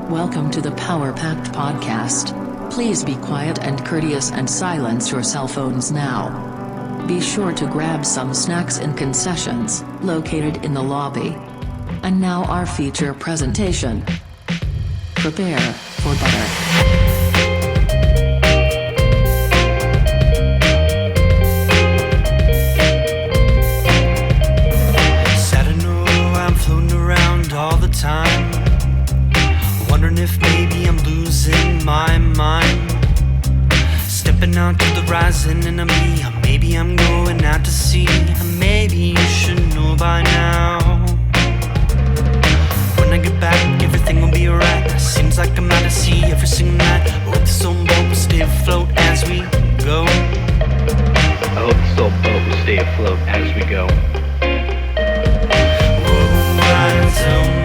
Welcome to the Power Packed Podcast. Please be quiet and courteous and silence your cell phones now. Be sure to grab some snacks and concessions, located in the lobby. And now our feature presentation. Prepare for butter. Time, wondering if maybe I'm losing my mind. Stepping out to the rising enemy, or maybe I'm going out to sea. Maybe you should know by now. When I get back, everything will be alright. Seems like I'm out to sea every single night. I hope this old boat will stay afloat as we go. I hope this old boat will stay afloat as we go. Whoa, I don't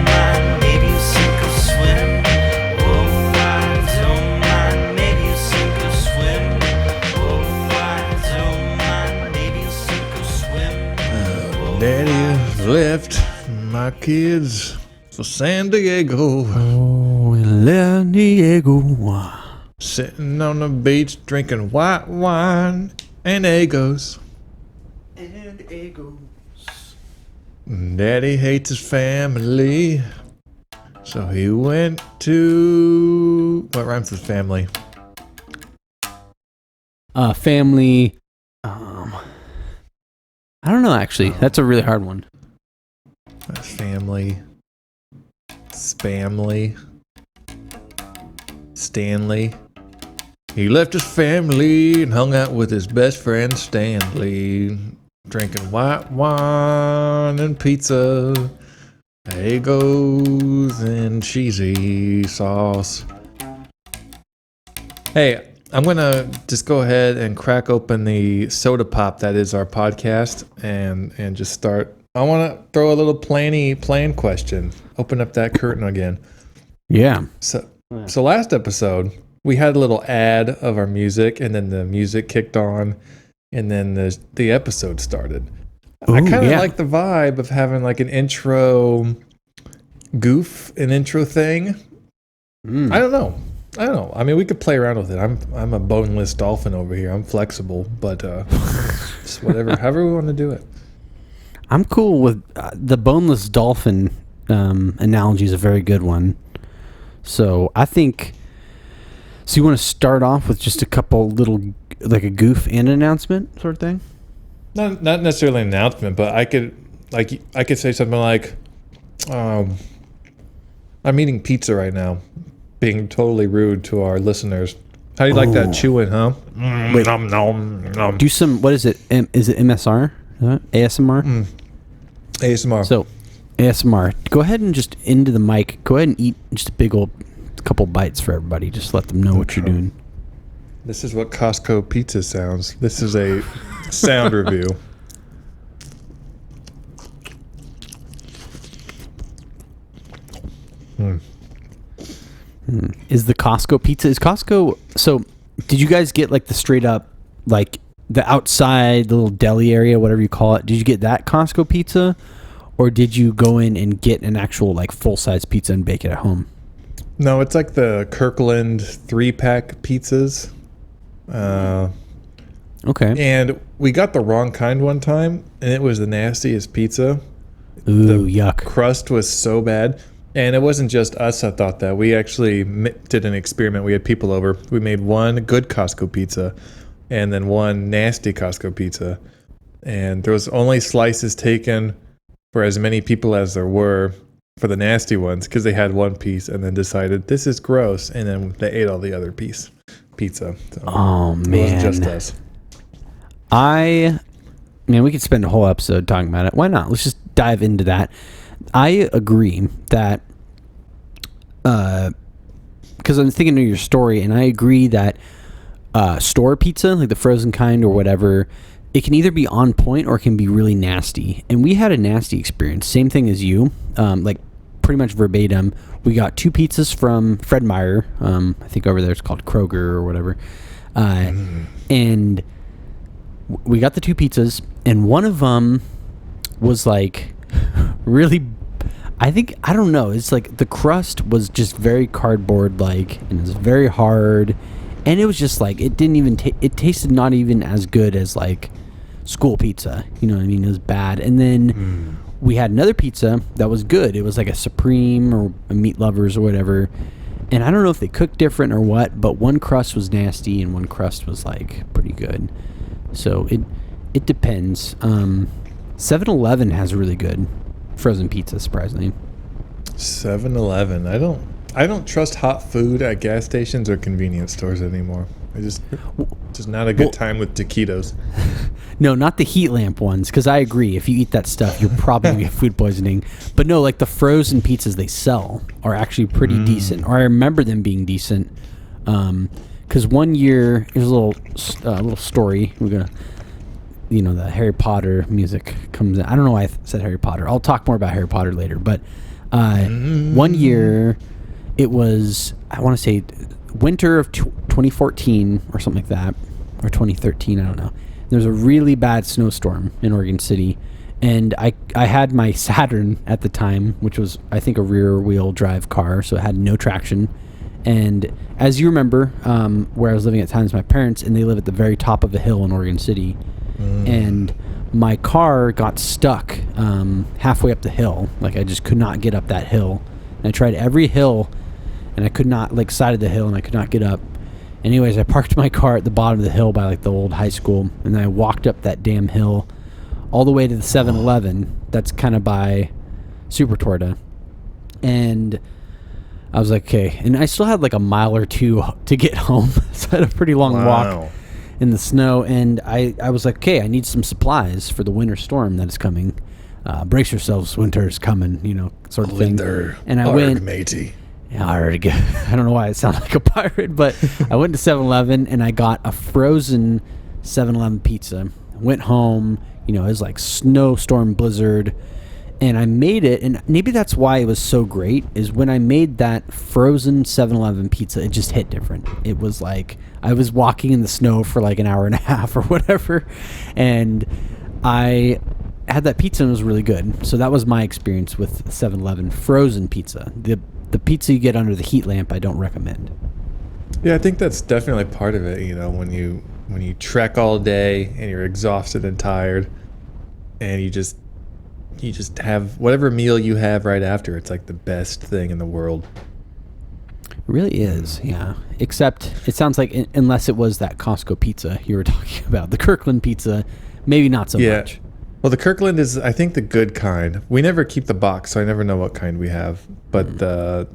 maybe you sink or swim. Oh, I don't mind. Maybe you sink or swim. Oh, I don't mind. Maybe you sink or swim. Daddy left my kids for San Diego. Oh, San Diego. Sitting on the beach drinking white wine and Egos. And Egos. Daddy hates his family. So he went to... What rhymes with family? Family... I don't know, actually. That's a really hard one. Family. Spamly. Stanley. He left his family and hung out with his best friend Stanley. Drinking white wine and pizza. Egos and cheesy sauce. Hey, I'm gonna just go ahead and crack open the soda pop that is our podcast and just start. I want to throw a little plan question. Open up that curtain again. Yeah. So last episode we had a little ad of our music, and then the music kicked on, and then the episode started. Ooh, I kind of like the vibe of having like an intro thing. I don't know. I mean, we could play around with it. I'm a boneless dolphin over here. I'm flexible, but just whatever, however we want to do it. I'm cool with the boneless dolphin analogy is a very good one. So I think. So you want to start off with just a couple little, like a goof and an announcement sort of thing? Not necessarily an announcement, but I could say something like, I'm eating pizza right now, being totally rude to our listeners. How do you like that chewing, huh? Wait, nom. Do some, what is it? Is it MSR? ASMR? ASMR. So, ASMR. Go ahead and just into the mic. Go ahead and eat just a big old couple bites for everybody. Just let them know what you're doing. This is what Costco pizza sounds. This is a sound review. Is the Costco pizza? Is Costco... So, did you guys get like the straight up, like the outside, the little deli area, whatever you call it? Did you get that Costco pizza? Or did you go in and get an actual like full-size pizza and bake it at home? No, it's like the Kirkland 3-pack pizzas. Okay. And we got the wrong kind one time, and it was the nastiest pizza. Ooh, the yuck. Crust was so bad. And it wasn't just us that thought that. We actually did an experiment. We had people over. We made one good Costco pizza and then one nasty Costco pizza. And there was only slices taken for as many people as there were for the nasty ones, because they had one piece and then decided this is gross, and then they ate all the other pizza. So Oh, man. It wasn't just us. Man, we could spend a whole episode talking about it. Why not? Let's just dive into that. I agree that, because I'm thinking of your story, and I agree that store pizza, like the frozen kind or whatever, it can either be on point or it can be really nasty. And we had a nasty experience. Same thing as you, like pretty much verbatim. We got 2 pizzas from Fred Meyer. I think over there it's called Kroger or whatever. And we got the 2 pizzas, and one of them was like really, I don't know. It's like the crust was just very cardboard like, and it was very hard, and it was just like it didn't even it tasted not even as good as like school pizza. You know what I mean? It was bad. And then we had another pizza that was good. It was like a Supreme or a Meat Lovers or whatever. And I don't know if they cooked different or what, but one crust was nasty and one crust was like pretty good. So it depends. 7-Eleven has really good frozen pizza, surprisingly. 7-Eleven. I don't trust hot food at gas stations or convenience stores anymore. Just not a good time with taquitos. No, not the heat lamp ones, because I agree. If you eat that stuff, you're probably going to get food poisoning. But no, like the frozen pizzas they sell are actually pretty decent. Or I remember them being decent. Because one year, here's a little story. We're going to, the Harry Potter music comes in. I don't know why I said Harry Potter. I'll talk more about Harry Potter later. But one year, it was, I want to say, winter of 2014 or something like that, or 2013, I don't know. There's a really bad snowstorm in Oregon City, and I had my Saturn at the time, which was, I think, a rear wheel drive car, so it had no traction. And as you remember, where I was living at times, my parents, and they live at the very top of a hill in Oregon City, and my car got stuck halfway up the hill. Like, I just could not get up that hill. And I tried every hill, and I could not, like, side of the hill, and I could not get up. Anyways, I parked my car at the bottom of the hill by, like, the old high school, and then I walked up that damn hill all the way to the 7-Eleven. That's kind of by Super Torta. And I was like, okay. And I still had, like, a mile or two to get home, so I had a pretty long walk in the snow. And I was like, okay, I need some supplies for the winter storm that is coming. Brace yourselves, winter is coming, sort of thing. And I went... matey. Yeah, I don't know why I sound like a pirate, but I went to 7-Eleven and I got a frozen 7-Eleven pizza. Went home, it was like snowstorm blizzard, and I made it. And maybe that's why it was so great, is when I made that frozen 7-Eleven pizza, it just hit different. It was like I was walking in the snow for like an hour and a half or whatever, and I had that pizza and it was really good. So that was my experience with 7-Eleven frozen pizza. The pizza you get under the heat lamp, I don't recommend. Yeah, I think that's definitely part of it. When you trek all day and you're exhausted and tired, and you just have whatever meal you have right after. It's like the best thing in the world. It really is, yeah. Except it sounds like unless it was that Costco pizza you were talking about, the Kirkland pizza, maybe not so much. Well, the Kirkland is, I think, the good kind. We never keep the box, so I never know what kind we have. But the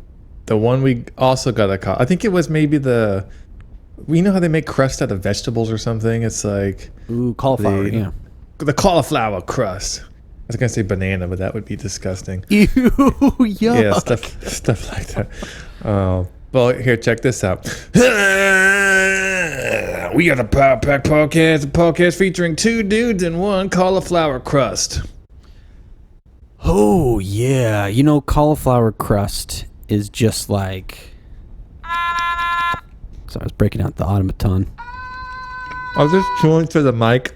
one we also got I think it was maybe you know how they make crust out of vegetables or something? It's like... Ooh, cauliflower, yeah. The cauliflower crust. I was going to say banana, but that would be disgusting. Ew, yuck. Yeah, stuff like that. Well, here, check this out. We got a Power Pack podcast, a podcast featuring two dudes and one cauliflower crust. Oh, yeah. Cauliflower crust is just like... So I was breaking out the automaton. I was just chewing to the mic,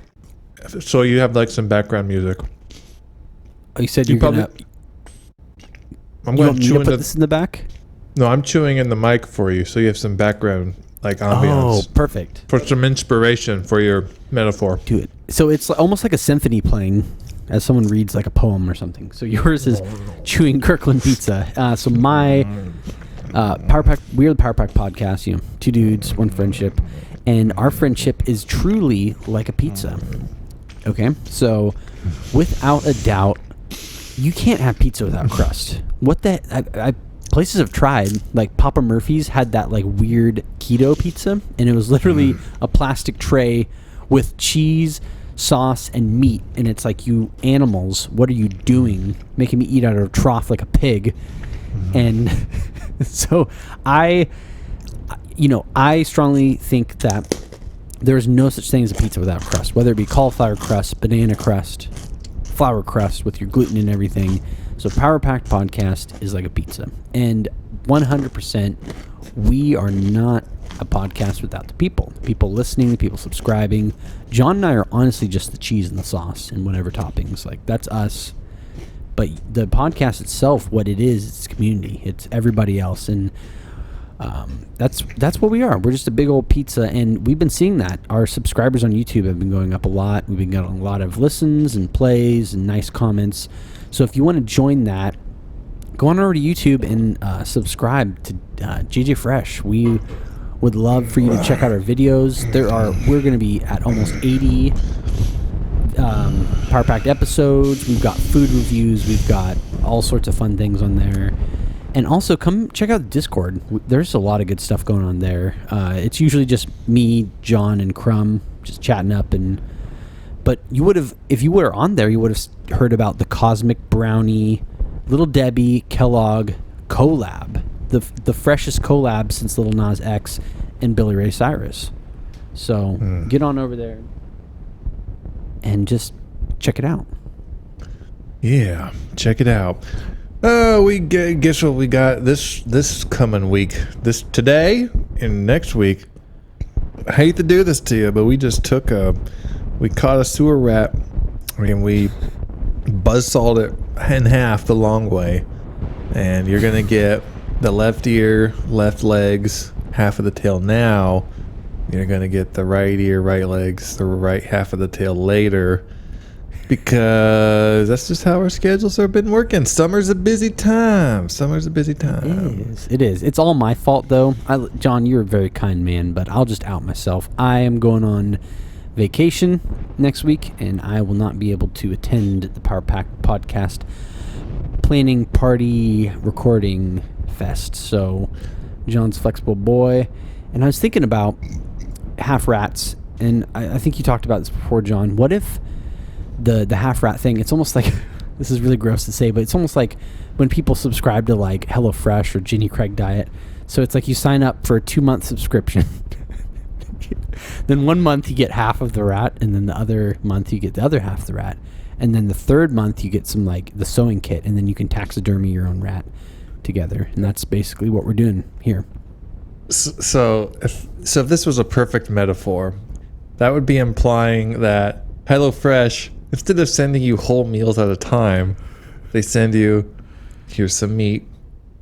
so you have like some background music. Oh, you said you're going to... I'm going to chew put this in the back? No, I'm chewing in the mic for you, so you have some background, like ambiance. Oh, perfect. For some inspiration for your metaphor. Do it. So it's almost like a symphony playing as someone reads like a poem or something. So yours is chewing Kirkland pizza. So my Power Pack, we are the Power Pack podcast. Two dudes, one friendship, and our friendship is truly like a pizza. Okay, so without a doubt, you can't have pizza without crust. Places have tried, like Papa Murphy's had that like weird keto pizza, and it was literally a plastic tray with cheese, sauce, and meat. And it's like, you animals, what are you doing? Making me eat out of a trough like a pig. And so I strongly think that there is no such thing as a pizza without crust, whether it be cauliflower crust, banana crust, flour crust with your gluten and everything. So Power Pack Podcast is like a pizza. And 100%, we are not a podcast without the people. The people listening, the people subscribing. John and I are honestly just the cheese and the sauce and whatever toppings. Like, that's us. But the podcast itself, what it is, it's community. It's everybody else, and that's what we are. We're just a big old pizza, and we've been seeing that. Our subscribers on YouTube have been going up a lot. We've been getting a lot of listens and plays and nice comments. So if you want to join that, go on over to YouTube and subscribe to JJ Fresh. We would love for you to check out our videos. We're going to be at almost 80 Power Packed episodes. We've got food reviews. We've got all sorts of fun things on there. And also, come check out the Discord. There's a lot of good stuff going on there. It's usually just me, John, and Crumb just chatting up. But you would have, if you were on there, you would have heard about the Cosmic Brownie, Little Debbie, Kellogg collab. The freshest collab since Lil Nas X and Billy Ray Cyrus. So get on over there and just check it out. Yeah, check it out. Guess what we got this coming week. Today and next week. I hate to do this to you, but we just we caught a sewer rat and we buzzsawed it in half the long way. And you're gonna get the left ear, left legs, half of the tail now. You're gonna get the right ear, right legs, the right half of the tail later. Because that's just how our schedules have been working. Summer's a busy time. It is. It's all my fault, though. John, you're a very kind man, but I'll just out myself. I am going on vacation next week, and I will not be able to attend the Power Pack podcast planning party recording fest. So, John's flexible boy. And I was thinking about half rats, and I think you talked about this before, John. What if the half rat thing, it's almost like this is really gross to say, but it's almost like when people subscribe to like HelloFresh or Ginny Craig Diet. So it's like you sign up for a 2-month subscription. Then 1 month you get half of the rat, and then the other month you get the other half of the rat, and then the third month you get some like the sewing kit, and then you can taxidermy your own rat together. And that's basically what we're doing here. So if this was a perfect metaphor, that would be implying that HelloFresh, instead of sending you whole meals at a time, they send you, here's some meat.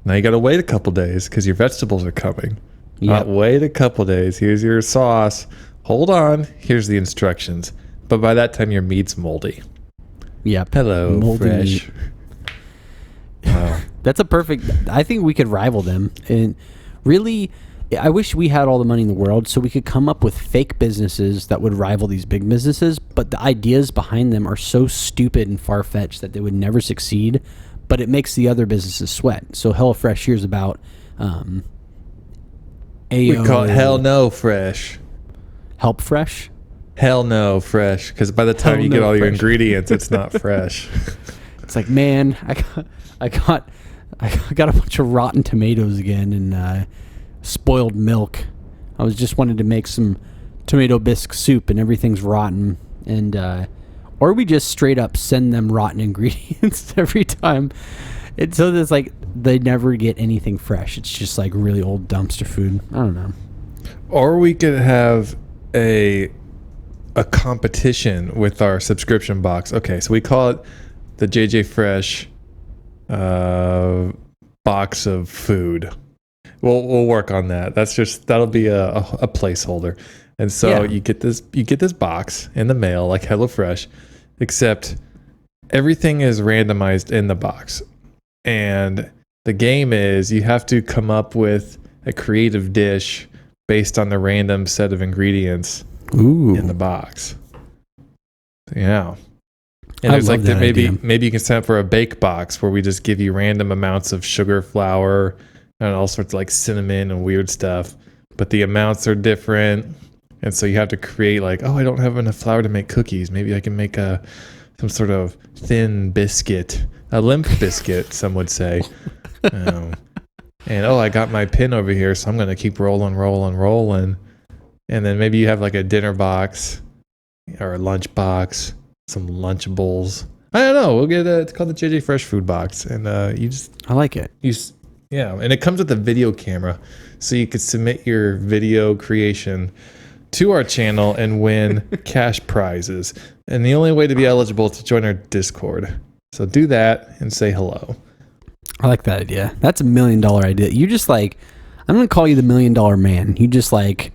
Now you got to wait a couple days because your vegetables are coming. Not wait a couple days. Here's your sauce. Hold on. Here's the instructions. But by that time, your meat's moldy. Yep. Hello, moldy Fresh. Meat. Wow. That's a perfect. I think we could rival them. And really, I wish we had all the money in the world so we could come up with fake businesses that would rival these big businesses, but the ideas behind them are so stupid and far-fetched that they would never succeed, but it makes the other businesses sweat. So HelloFresh here's about we call it Hell No Fresh. Help Fresh? Hell No Fresh, because by the time you get all your ingredients, it's not fresh. It's like, man, I got a bunch of rotten tomatoes again and spoiled milk. I was just wanted to make some tomato bisque soup and everything's rotten, and or we just straight up send them rotten ingredients every time. And so there's like they never get anything fresh. It's just like really old dumpster food. I don't know. Or we could have a competition with our subscription box. Okay, so we call it the JJ Fresh box of food. We'll work on that. That'll be a placeholder. And so you get this box in the mail like HelloFresh, except everything is randomized in the box. And the game is you have to come up with a creative dish based on the random set of ingredients in the box. Yeah. And there's like maybe you can sign up for a bake box where we just give you random amounts of sugar, flour, and all sorts of like cinnamon and weird stuff, but the amounts are different, and so you have to create like, I don't have enough flour to make cookies. Maybe I can make some sort of thin biscuit, a limp biscuit, some would say. And I got my pin over here, so I'm gonna keep rolling, and then maybe you have like a dinner box or a lunch box, some Lunchables. I don't know. We'll get it's called the JJ Fresh Food Box, and I like it. And it comes with a video camera, so you could submit your video creation to our channel and win cash prizes. And the only way to be eligible is to join our Discord. So do that and say hello. I like that idea. That's $1 million idea. You just like, I'm going to call you the $1 million man. You just like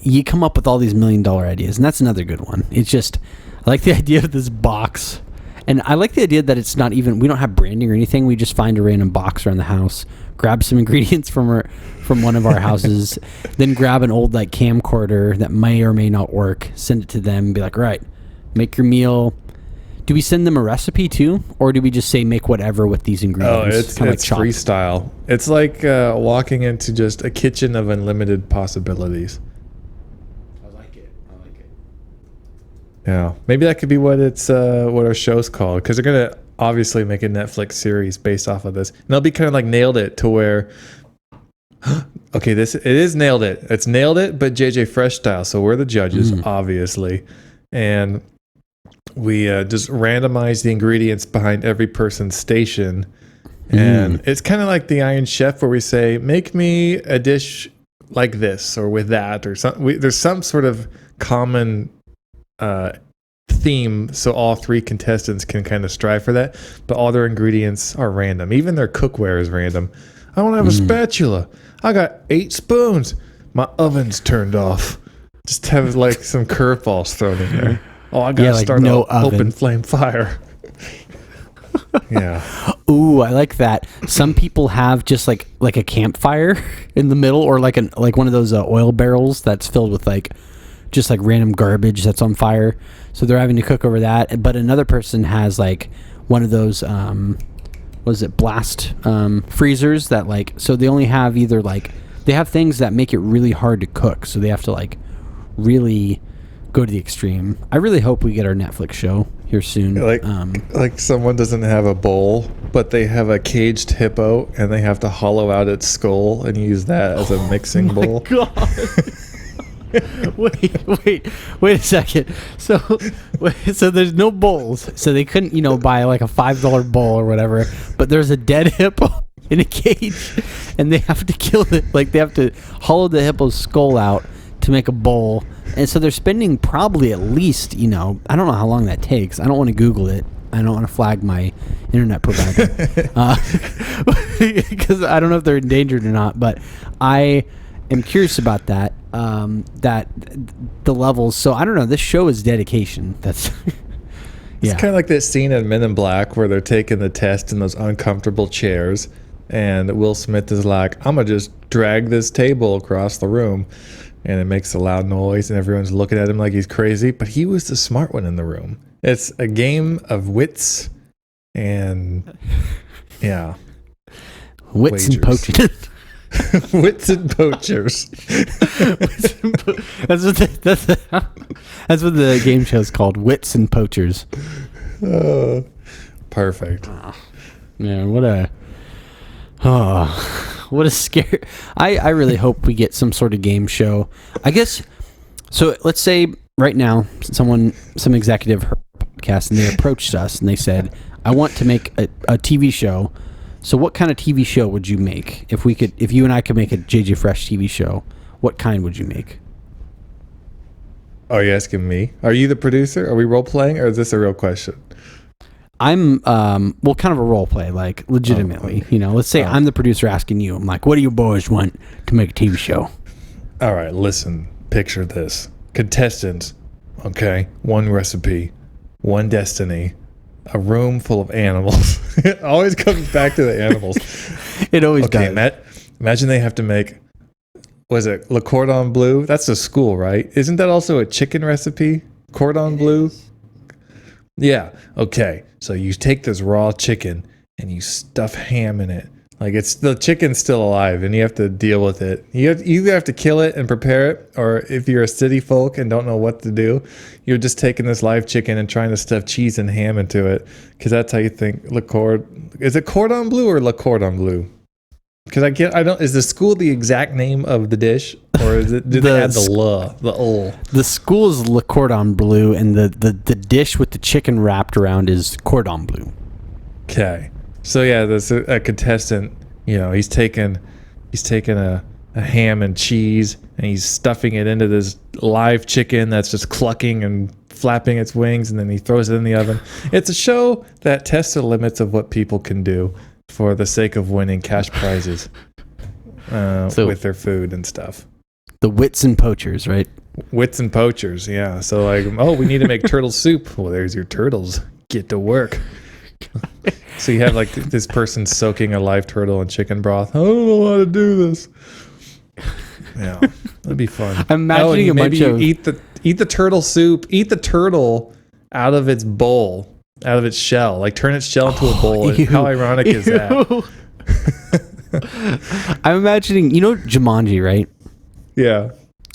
you come up with all these $1 million ideas, and that's another good one. It's just, I like the idea of this box, and I like the idea that it's not even, we don't have branding or anything. We just find a random box around the house, grab some ingredients from one of our houses, then grab an old like camcorder that may or may not work, send it to them, and be like, all right, make your meal. Do we send them a recipe too, or do we just say make whatever with these ingredients? Oh, it's Kinda freestyle. It's like walking into just a kitchen of unlimited possibilities. I like it. Yeah, maybe that could be what what our show's called, because they're gonna obviously make a Netflix series based off of this, and they'll be kind of like Nailed It, to where okay, it is Nailed It. It's Nailed It, but JJ Fresh style. So we're the judges, obviously, and we just randomize the ingredients behind every person's station. And it's kind of like the Iron Chef, where we say, make me a dish like this or with that or something. There's some sort of common theme, so all three contestants can kind of strive for that, but all their ingredients are random. Even their cookware is random. I don't have a spatula. I got 8 spoons. My oven's turned off. Just have like some curveballs thrown in there. Oh, I gotta start an open flame fire. Yeah. Ooh, I like that. Some people have just like a campfire in the middle, or like one of those oil barrels that's filled with like just like random garbage that's on fire. So they're having to cook over that. But another person has like one of those blast freezers that like, so they only have either like, they have things that make it really hard to cook, so they have to like really go to the extreme. I really hope we get our Netflix show here soon. Like someone doesn't have a bowl, but they have a caged hippo, and they have to hollow out its skull and use that as a mixing bowl. God. wait a second. So there's no bowls, so they couldn't buy like a $5 bowl or whatever, but there's a dead hippo in a cage, and they have to kill it. Like they have to hollow the hippo's skull out to make a bowl. And so they're spending probably at least, I don't know how long that takes. I don't want to Google it. I don't want to flag my internet provider because I don't know if they're endangered or not. But I am curious about that. That the levels. So I don't know. This show is dedication. That's It's kind of like that scene in Men in Black where they're taking the test in those uncomfortable chairs, and Will Smith is like, "I'm gonna just drag this table across the room." And it makes a loud noise, and everyone's looking at him like he's crazy. But he was the smart one in the room. It's a game of wits and, yeah. Wits and poachers. Wits and poachers. That's what the game show's called. Wits and Poachers. Perfect. Yeah, what a scare. I really hope we get some sort of game show. I guess, so let's say right now some executive heard our podcast, and they approached us and they said, I want to make a TV show. So what kind of TV show would you make? If you and I could make a JJ Fresh TV show, what kind would you make? Are you asking me? Are you the producer? Are we role playing, or is this a real question? I'm kind of a role play, like legitimately. Let's say I'm the producer asking you. I'm like, what do you boys want to make a TV show? All right, listen. Picture this: contestants. Okay, one recipe, one destiny, a room full of animals. It always comes back to the animals. It always does. Imagine they have to make. Was it Le Cordon Bleu? That's a school, right? Isn't that also a chicken recipe? Cordon Bleu. Yeah. Okay. So you take this raw chicken and you stuff ham in it. Like the chicken's still alive, and you have to deal with it. You either have to kill it and prepare it, or if you're a city folk and don't know what to do, you're just taking this live chicken and trying to stuff cheese and ham into it, because that's how you think. Is it Cordon Bleu or Le Cordon Bleu? Because is the school the exact name of the dish, or is it? Do they add the ul? The school is Le Cordon Bleu, and the dish with the chicken wrapped around is Cordon Bleu. Okay, so yeah, there's a contestant. He's taking a ham and cheese, and he's stuffing it into this live chicken that's just clucking and flapping its wings, and then he throws it in the oven. It's a show that tests the limits of what people can do for the sake of winning cash prizes with their food and stuff. The Wits and Poachers, right? Wits and Poachers, yeah. So like, we need to make turtle soup. Well, there's your turtles. Get to work. So you have like this person soaking a live turtle in chicken broth. I don't know how to do this. Yeah, that'd be fun. I'm imagining a bunch of eat the turtle soup. Eat the turtle out of its bowl, out of its shell. Like turn its shell into a bowl. Ew. How ironic is that? I'm imagining, Jumanji, right? Yeah.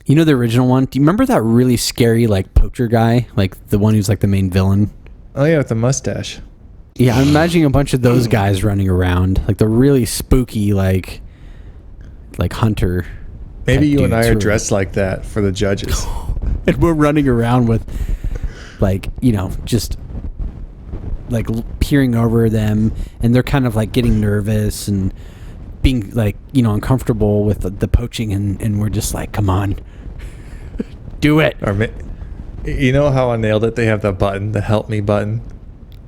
You know the original one? Do you remember that really scary like poacher guy? Like the one who's like the main villain? Oh yeah, with the mustache. Yeah, I'm imagining a bunch of those guys running around. Like the really spooky like hunter. Maybe you and I are dudes dressed like that for the judges. And we're running around with like, just like peering over them, and they're kind of like getting nervous and being like, uncomfortable with the poaching, and we're just like, come on, do it. Or you know how I nailed it? They have the button, the help me button.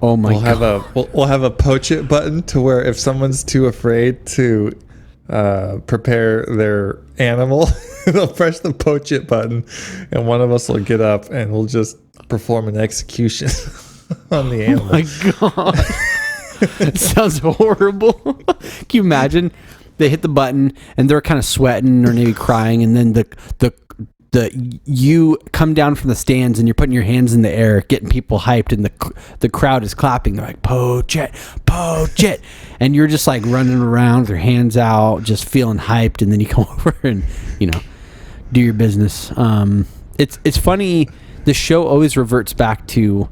Oh my god. We'll have a poach it button to where if someone's too afraid to prepare their animal, they'll press the poach it button, and one of us will get up and we'll just perform an execution on the animal. Oh my god. That sounds horrible. Can you imagine? They hit the button and they're kind of sweating or maybe crying, and then you come down from the stands and you're putting your hands in the air, getting people hyped, and the crowd is clapping. They're like, poach it, and you're just like running around with your hands out, just feeling hyped, and then you come over and do your business. It's funny. The show always reverts back to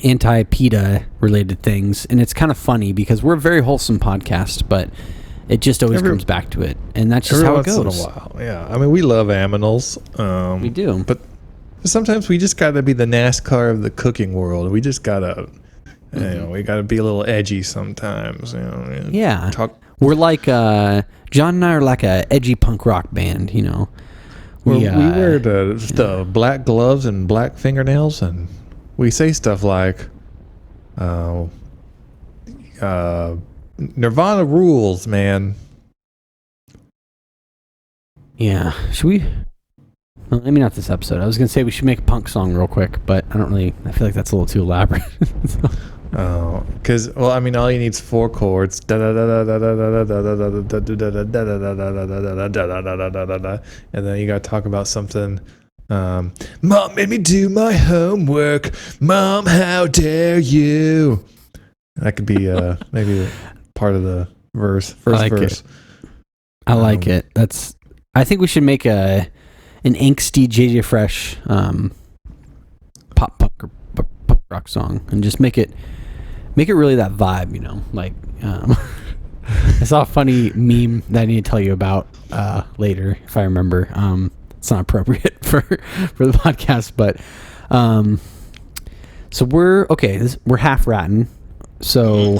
anti-PETA related things, and it's kind of funny because we're a very wholesome podcast, but it just always comes back to it, and that's just how it goes. Once in a while, yeah. I mean, we love animals. We do, but sometimes we just got to be the NASCAR of the cooking world. We just gotta, we gotta be a little edgy sometimes. Yeah, we're like John and I are like a edgy punk rock band. We wear the black gloves and black fingernails, and we say stuff like, Nirvana rules, man. Yeah. Should we? Well, maybe not this episode. I was going to say we should make a punk song real quick, but I feel like that's a little too elaborate. Oh, because, I mean, all you need is 4 chords. And then you got to talk about something. Mom made me do my homework. Mom, how dare you? That could be maybe part of the first verse. I like it. I think we should make an angsty JJ Fresh pop punk or punk rock song, and just make it really that vibe. Like I saw a funny meme that I need to tell you about later if I remember. It's not appropriate for the podcast, but so we're half ratting. So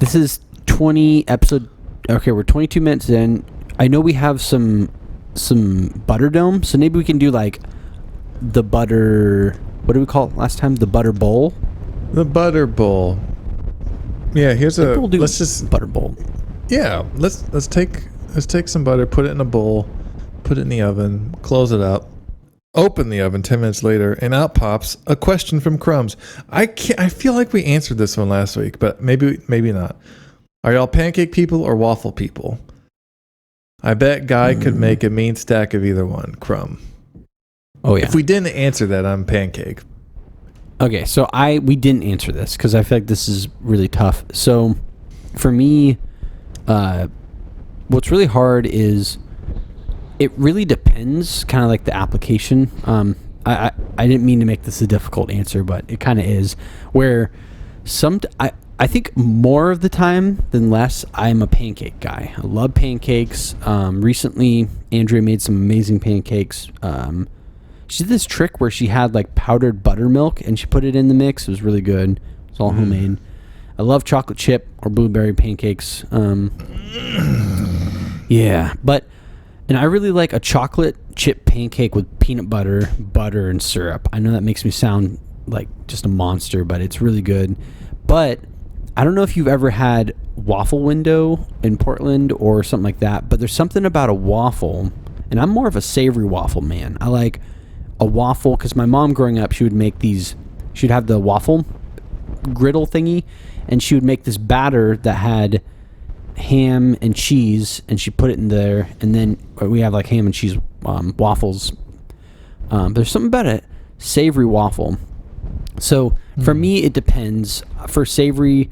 this is 20 episode. Okay, we're 22 minutes in. I know we have some butter dome, so maybe we can do like the butter. What do we call it last time? The butter bowl. The butter bowl. Yeah, let's just butter bowl. Yeah, let's take some butter, put it in a bowl, put it in the oven, close it up. Open the oven 10 minutes later, and out pops a question from Crumbs. I feel like we answered this one last week, but maybe not. Are y'all pancake people or waffle people? I bet Guy could make a mean stack of either one. Crumb. Oh yeah. If we didn't answer that, I'm pancake. Okay, so we didn't answer this because I feel like this is really tough. So for me, what's really hard is it really depends, kind of like the application. I didn't mean to make this a difficult answer, but it kind of is. Where I think more of the time than less, I'm a pancake guy. I love pancakes. Recently, Andrea made some amazing pancakes. She did this trick where she had like powdered buttermilk and she put it in the mix. It was really good. It's all homemade. I love chocolate chip or blueberry pancakes. Yeah, but And I really like a chocolate chip pancake with peanut butter, and syrup. I know that makes me sound like just a monster, but it's really good. But I don't know if you've ever had Waffle Window in Portland or something like that, but there's something about a waffle, and I'm more of a savory waffle man. I like a waffle because my mom growing up, she would make these, she'd have the waffle griddle thingy, and she would make this batter that had ham and cheese, and she put it in there, and then we have like ham and cheese waffles. There's something about a savory waffle. So for me, it depends. For savory,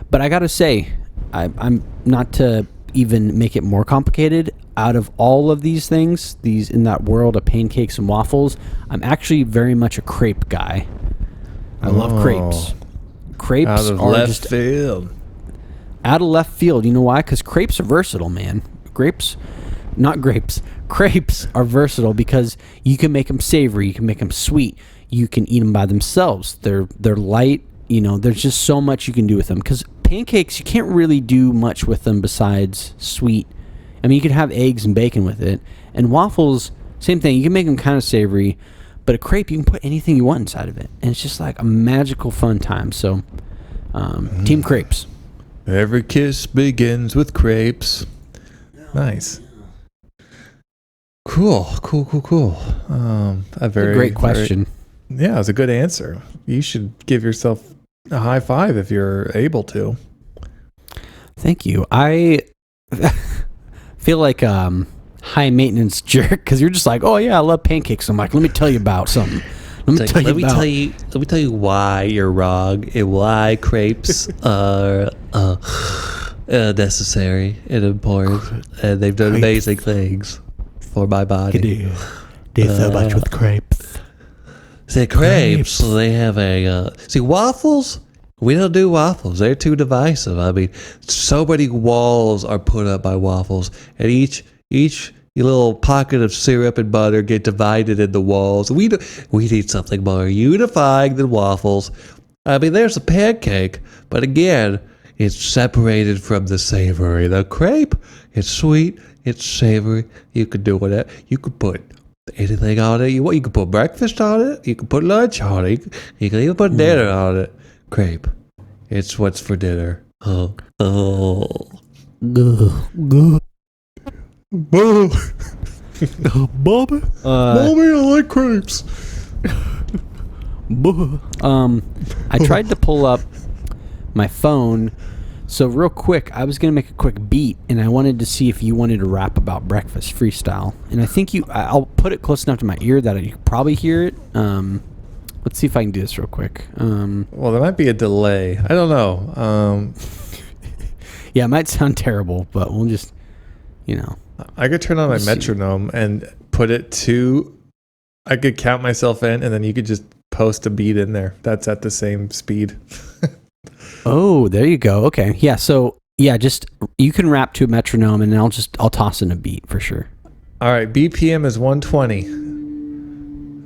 but I gotta say, I'm not to even make it more complicated. Out of all of these things, these in that world of pancakes and waffles, I'm actually very much a crepe guy. I love crepes. Crepes Out of are left just field. out of left field. You know why? Because crepes are versatile, man. Crepes are versatile because you can make them savory, you can make them sweet, you can eat them by themselves. They're light. You know, there's just so much you can do with them. Because pancakes, you can't really do much with them besides sweet. I mean, you could have eggs and bacon with it. And waffles, same thing. You can make them kind of savory, but a crepe, you can put anything you want inside of it, and it's just like a magical fun time. So, Team Crepes. Every kiss begins with crepes. Nice. Cool. A Great question. Yeah, it was a good answer. You should give yourself a high five if you're able to. Thank you. I feel like high maintenance jerk because you're just like, oh yeah, I love pancakes. I'm like, let me tell you about something. Let me tell you why you're wrong and why crepes are necessary and important, and they've done amazing things for my body. Do so much with crepes. See, crepes, they have a waffles. We don't do waffles. They're too divisive. I mean, so many walls are put up by waffles, and each little pocket of syrup and butter get divided in the walls. We need something more unifying than waffles. I mean, there's a pancake, but again, it's separated from the savory. The crepe, it's sweet, it's savory. You could do whatever. You could put anything on it you want. You could put breakfast on it. You could put lunch on it. You can even put dinner on it. Crepe, it's what's for dinner. Oh. Bobby, I like crepes. I tried to pull up my phone. So real quick, I was going to make a quick beat, and I wanted to see if you wanted to rap about breakfast freestyle. And I think I'll put it close enough to my ear that you can probably hear it. Let's see if I can do this real quick. Well, there might be a delay. I don't know. Yeah, it might sound terrible, but we'll just, I could turn on my metronome and put it to, I could count myself in, and then you could just post a beat in there. That's at the same speed. Oh, there you go. Okay. Yeah. So yeah, just, you can rap to a metronome, and I'll toss in a beat for sure. All right. BPM is 120.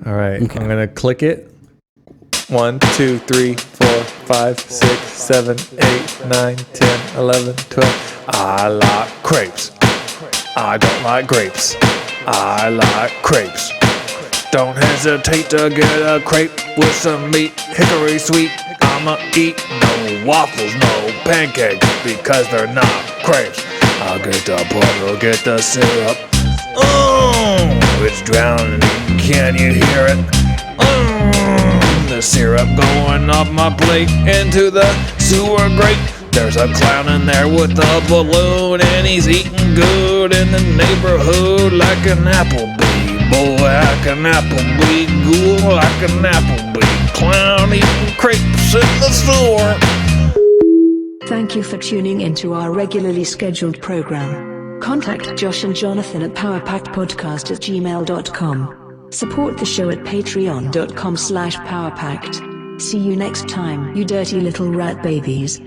All right. Okay. I'm going to click it. 1, 2, 3, 4, 5, 6, 7, 8, 9, 10, 11, 12. I like crepes. I don't like grapes. I like crepes. Don't hesitate to get a crepe with some meat, hickory sweet. I'ma eat no waffles, no pancakes, because they're not crepes. I'll get the butter, get the syrup. Oh, it's drowning. Can you hear it? The syrup going off my plate into the sewer grate. There's a clown in there with a balloon, and he's eating good in the neighborhood like an Applebee. Boy, like an Applebee, ghoul like an Applebee. Clown eating crepes in the sewer. Thank you for tuning into our regularly scheduled program. Contact Josh and Jonathan at powerpackedpodcast@gmail.com. Support the show at patreon.com/powerpacked. See you next time, you dirty little rat babies.